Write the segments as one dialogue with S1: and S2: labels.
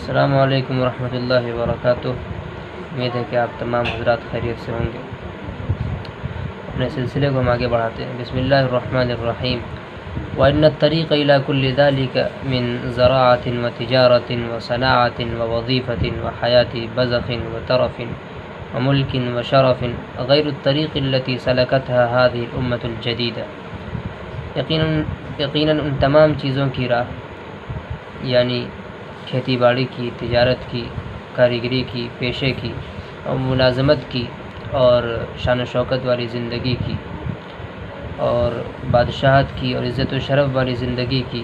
S1: السلام علیکم ورحمۃ اللہ وبرکاتہ۔ امید ہے کہ آپ تمام حضرات خیریت سے ہوں گے۔ اپنے سلسلے کو ہم آگے بڑھاتے ہیں۔ بسم اللہ الرحمن الرحیم۔ وَإِنَّ الطَّرِيقَ إِلَى كُلِّ ذَلِكَ مِنْ زَرَاعَةٍ وَتِجَارَةٍ وَصَنَاعَةٍ وَوَظِيفَةٍ وَحَيَاةِ بَذَخٍ وَتَرَفٍ وَمُلْكٍ وَشَرَفٍ غَيْرُ الطَّرِيقِ الَّتِي سَلَكَتْهَا هَذِهِ الْأُمَّةُ الْجَدِيدَةُ۔ یقیناً ان تمام چیزوں کی راہ، یعنی کھیتی باڑی کی، تجارت کی، کاریگری کی، پیشے کی اور ملازمت کی اور شان و شوکت والی زندگی کی اور بادشاہت کی اور عزت و شرف والی زندگی کی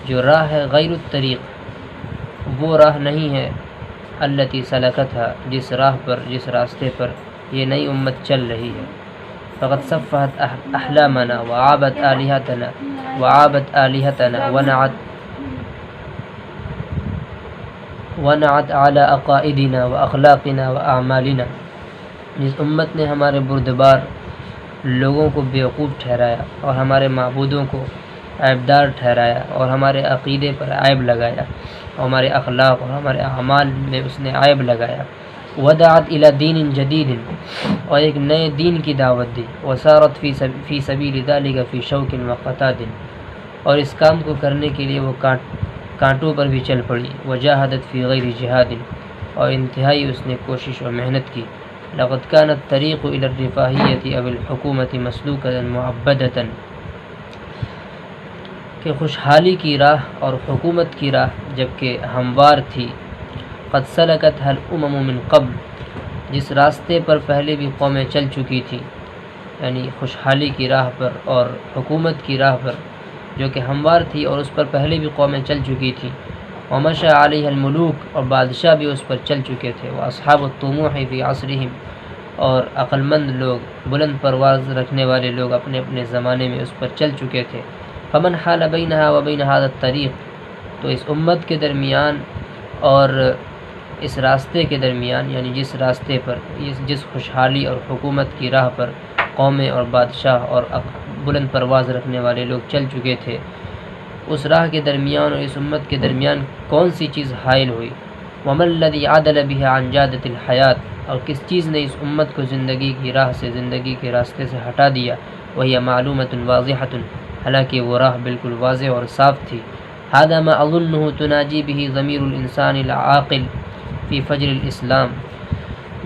S1: جو راہ ہے، غیر الطریق، وہ راہ نہیں ہے، التی سلکتھا، جس راہ پر، جس راستے پر یہ نئی امت چل رہی ہے۔ فقد صفحت احلامنا وعابت آلہتنا ونعت على عقائدنا واخلاقنا واعمالنا۔ جس امت نے ہمارے بردبار لوگوں کو بیوقوف ٹھہرایا اور ہمارے معبودوں کو عیبدار ٹھہرایا اور ہمارے عقیدے پر عیب لگایا اور ہمارے اخلاق اور ہمارے اعمال میں اس نے عیب لگایا۔ ودعت الى دین جدید، اور ایک نئے دین کی دعوت دی۔ وسارت فی سبیل ذلک فی شوک وقتاد، اور اس کام کو کرنے کے لیے وہ کانٹوں پر بھی چل پڑی۔ وجاہدت فی غیر جہاد، اور انتہائی اس نے کوشش اور محنت کی۔ لقد كان الطريق الى الرفاہیۃ او الحکومۃ مسلوکۃ معبدۃ، کہ خوشحالی کی راہ اور حکومت کی راہ جبکہ ہموار تھی۔ قد سلکتھا الامم من قبل، جس راستے پر پہلے بھی قومیں چل چکی تھیں، یعنی خوشحالی کی راہ پر اور حکومت کی راہ پر جو کہ ہموار تھی اور اس پر پہلے بھی قومیں چل چکی تھیں۔ ومشى علیہ الملوک، اور بادشاہ بھی اس پر چل چکے تھے۔ واصحاب الطموح فی عصرہم، اور عقلمند لوگ، بلند پرواز رکھنے والے لوگ اپنے اپنے زمانے میں اس پر چل چکے تھے۔ فمن حال بینہا وبین ھذا الطریق، تو اس امت کے درمیان اور اس راستے کے درمیان، یعنی جس راستے پر، جس خوشحالی اور حکومت کی راہ پر قومیں اور بادشاہ اور بلند پرواز رکھنے والے لوگ چل چکے تھے، اس راہ کے درمیان اور اس امت کے درمیان کون سی چیز حائل ہوئی؟ وَمَا الَّذِي عَدَلَ بِهَ عَنْ جَادَةِ الْحَيَاةِ، اور کس چیز نے اس امت کو زندگی کی راہ سے، زندگی کے راستے سے ہٹا دیا؟ وَهِيَ مَعْلُومَةٌ وَاضِحَةٌ، حالانکہ وہ راہ بالکل واضح اور صاف تھی۔ هَذَا مَا أَظُنُّهُ تُنَاجِي بِهِ ضَمِيرُ الْإِنسَانِ الْعَاقِلِ فِي فَجْرِ الْإِسْلَامِ،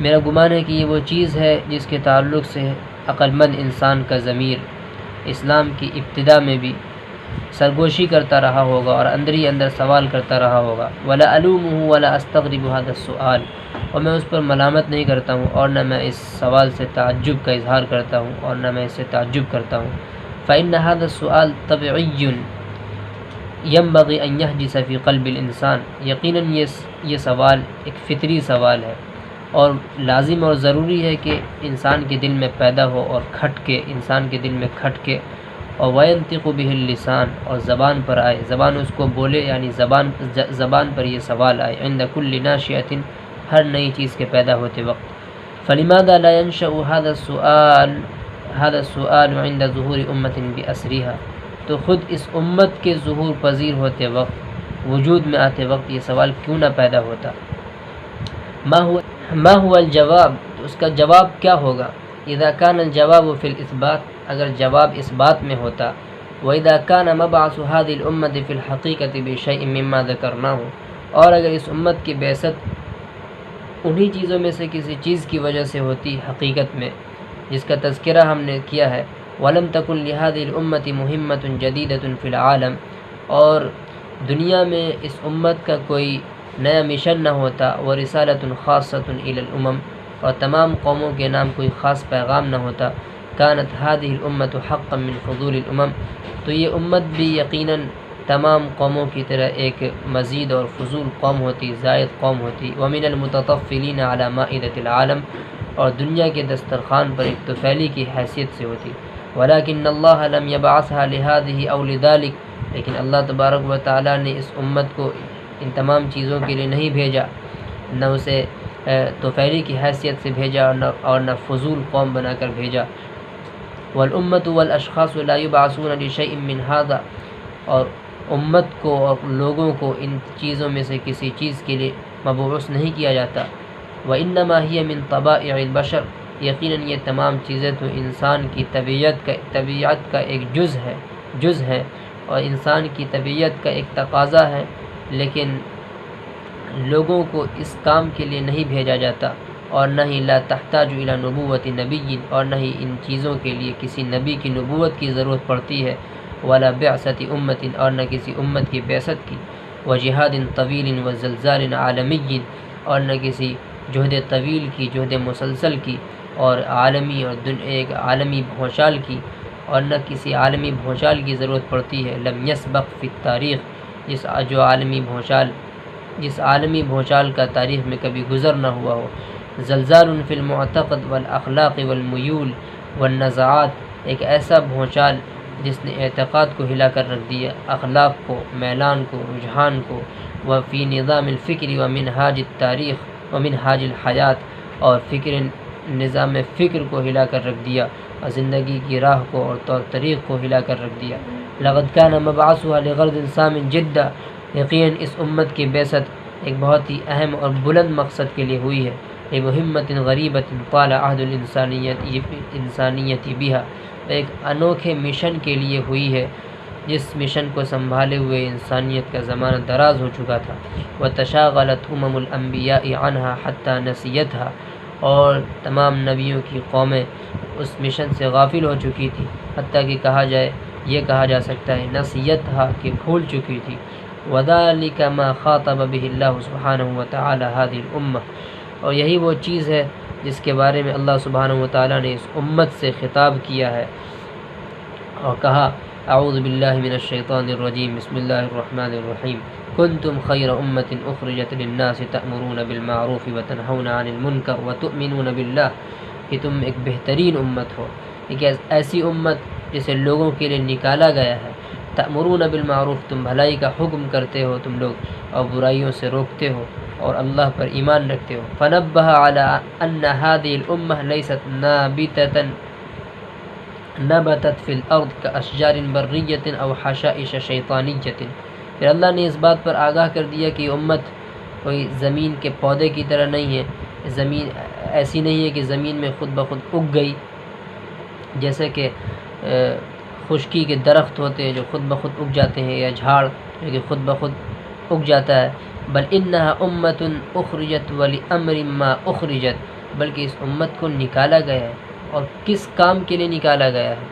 S1: میرا گمان ہے کہ یہ وہ چیز ہے جس کے تعلق سے عقلمند انسان کا ضمیر اسلام کی ابتدا میں بھی سرگوشی کرتا رہا ہوگا اور اندر ہی اندر سوال کرتا رہا ہوگا۔ وَلَا أَلُومُهُ وَلَا أَسْتَغْرِبُ هَذَا السُّؤَالَ، اور میں اس پر ملامت نہیں کرتا ہوں اور نہ میں اس سوال سے تعجب کا اظہار کرتا ہوں اور نہ میں اس سے تعجب کرتا ہوں۔ فَإِنَّ هَذَا السُّؤَالَ طَبِيعِيٌّ يَنبَغِي أَن يَحْجِسَ فِي قَلْبِ الْإِنسَانِ، یقیناً یہ سوال ایک فطری سوال ہے اور لازم اور ضروری ہے کہ انسان کے دل میں پیدا ہو اور کھٹ کے، انسان کے دل میں کھٹ کے، اور وَيَنْطِقُ بِهِ اللِّسَانُ، اور زبان پر آئے، زبان اس کو بولے، یعنی زبان پر یہ سوال آئے۔ عند كل ناشئة، ہر نئی چیز کے پیدا ہوتے وقت۔ فلماذا لا ينشأ هذا السؤال عند ظهور أمة بأسرها، تو خود اس امت کے ظہور پذیر ہوتے وقت، وجود میں آتے وقت یہ سوال کیوں نہ پیدا ہوتا؟ ما هو الجواب، تو اس کا جواب کیا ہوگا؟ اذا كان الجواب في الاثبات، اگر جواب اس بات میں ہوتا، واذا كان مبعث هذه الامه في الحقيقه بشيء مما ذكرناه، اور اگر اس امت کی بعثت انہی چیزوں میں سے کسی چیز کی وجہ سے ہوتی حقیقت میں جس کا تذکرہ ہم نے کیا ہے۔ ولم تكن لهذه الامه مهمه جديده في العالم، اور دنیا میں اس امت کا کوئی نیا مشن نہ ہوتا۔ ورسالۃ خاصۃ الی الامم، اور تمام قوموں کے نام کوئی خاص پیغام نہ ہوتا۔ كانت هذه الامة حقا من فضول الامم، تو یہ امت بھی یقیناً تمام قوموں کی طرح ایک مزید اور فضول قوم ہوتی، زائد قوم ہوتی۔ ومن المتطفلین علی مائدۃ العالم، اور دنیا کے دسترخوان پر ایک طفیلی کی حیثیت سے ہوتی۔ ولكن اللہ لم يبعثها لهذه او لذلك، لیکن اللہ تبارک و تعالی نے اس امت کو ان تمام چیزوں کے لیے نہیں بھیجا، نہ اسے طفیلی کی حیثیت سے بھیجا اور نہ فضول قوم بنا کر بھیجا۔ والامة والاشخاص لا يبعثون لشيء من هذا، اور امت کو اور لوگوں کو ان چیزوں میں سے کسی چیز کے لیے مبعوث نہیں کیا جاتا۔ وَإِنَّمَا هِيَ مِن طَبَائِعِ الْبَشَرِ، یقیناً یہ تمام چیزیں تو انسان کی طبیعت کا ایک جز ہے اور انسان کی طبیعت کا ایک تقاضا ہے، لیکن لوگوں کو اس کام کے لیے نہیں بھیجا جاتا، اور نہ ہی لا تحتاج الی نبوت نبی، اور نہ ہی ان چیزوں کے لیے کسی نبی کی نبوت کی ضرورت پڑتی ہے، ولا بعثت امت، اور نہ کسی امت کی بعثت کی، وجہاد طویل وزلزال عالمی، اور نہ کسی جہد طویل کی، جہد مسلسل کی، اور ایک عالمی بھونچال کی، اور نہ کسی عالمی بھونچال کی ضرورت پڑتی ہے، لم یسبق فی التاریخ، جس عالمی بھونچال کا تاریخ میں کبھی گزر نہ ہوا ہو، زلزال فی المعتقد والاخلاق والمیول والنزاعات، ایک ایسا بھونچال جس نے اعتقاد کو ہلا کر رکھ دیا، اخلاق کو، میلان کو، رجحان کو، وفی نظام الفکر ومنہاج التاریخ ومنہاج الحیات، اور نظام فکر کو ہلا کر رکھ دیا، اور زندگی کی راہ کو اور طور طریق کو ہلا کر رکھ دیا۔ لقد کان مبعثها لغرض سام جدا، یقیناً اس امت کی بعثت ایک بہت ہی اہم اور بلند مقصد کے لیے ہوئی ہے، لمہمت غریبت طال عہد الانسانیت بها، ایک انوکھے مشن کے لیے ہوئی ہے جس مشن کو سنبھالے ہوئے انسانیت کا زمانہ دراز ہو چکا تھا، وتشاغلت الانبیاء عنها حتی نسیتها، اور تمام نبیوں کی قومیں اس مشن سے غافل ہو چکی تھی، حتیٰ کہ یہ کہا جا سکتا ہے نسیتها کہ بھول چکی تھی۔ وذلك ما خاطب به اللہ سبحانہ وتعالی هذه الامہ، اور یہی وہ چیز ہے جس کے بارے میں اللہ سبحانہ وتعالی نے اس امت سے خطاب کیا ہے اور کہا، اعوذ باللہ من الشیطان الرجیم، بسم اللہ الرحمن الرحیم، کنتم خیر امت اخرجت للناس تأمرون بالمعروف وتنہون عن المنکر وتؤمنون باللہ، کہ تم ایک بہترین امت ہو، ایک ایسی امت جسے لوگوں کے لیے نکالا گیا ہے، تأمرون بالمعروف، تم بھلائی کا حکم کرتے ہو تم لوگ، اور برائیوں سے روکتے ہو، اور اللہ پر ایمان رکھتے ہو۔ فنبہ علی ان هذه الامہ لیست نبتت فی الارض کاشجار بریت او حشائش شیطانیت، پھر اللہ نے اس بات پر آگاہ کر دیا کہ یہ امت کوئی زمین کے پودے کی طرح نہیں ہے، زمین ایسی نہیں ہے کہ زمین میں خود بخود اگ گئی، جیسے کہ خشکی کے درخت ہوتے ہیں جو خود بخود اگ جاتے ہیں، یا جھاڑ جو کہ خود بخود اگ جاتا ہے، بل انہا امت اخرجت ولامر ما اخرجت، بلکہ اس امت کو نکالا گیا ہے، اور کس کام کے لیے نکالا گیا ہے،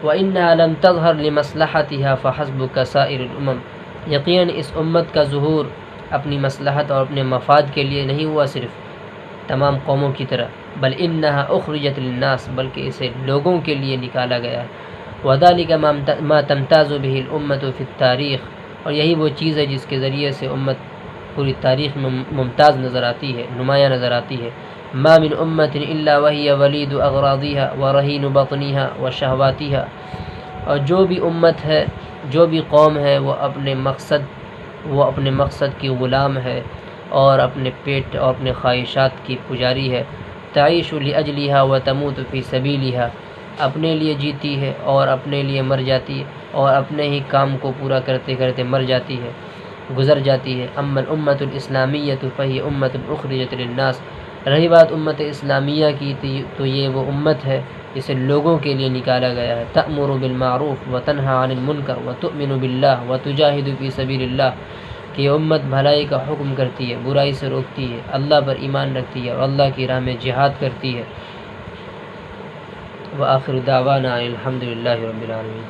S1: وانہا لم تظہر لمصلحتها فحسب کسائر الامم، یقیناً اس امت کا ظہور اپنی مصلحت اور اپنے مفاد کے لیے نہیں ہوا صرف تمام قوموں کی طرح، بل انہا اخرجت للناس، بلکہ اسے لوگوں کے لیے نکالا گیا ہے، وذلک ما تمتاز به الامت فی التاریخ، اور یہی وہ چیز ہے جس کے ذریعے سے امت پوری تاریخ میں ممتاز نظر آتی ہے، نمایاں نظر آتی ہے۔ ما من امت الا وهي ولید اغراضها ورہین بطنها وشہواتها، اور جو بھی امت ہے، جو بھی قوم ہے، وہ اپنے مقصد کی غلام ہے، اور اپنے پیٹ اور اپنے خواہشات کی پجاری ہے، تعیش لاجلها وتموت فی سبیلها، اپنے لیے جیتی ہے اور اپنے لیے مر جاتی ہے، اور اپنے ہی کام کو پورا کرتے کرتے مر جاتی ہے، گزر جاتی ہے۔ اما الامۃ الاسلامیۃ فہی امۃ اخرجت للناس، رہی بات امت اسلامیہ کی تو یہ وہ امت ہے جسے لوگوں کے لیے نکالا گیا ہے، تأمر بالمعروف وتنہی عن المنکر وتؤمن باللہ وتجاہد فی سبیل اللہ، کہ یہ امت بھلائی کا حکم کرتی ہے، برائی سے روکتی ہے، اللہ پر ایمان رکھتی ہے، اور اللہ کی راہ میں جہاد کرتی ہے۔ وآخر دعوانا الحمد للہ رب العالمین۔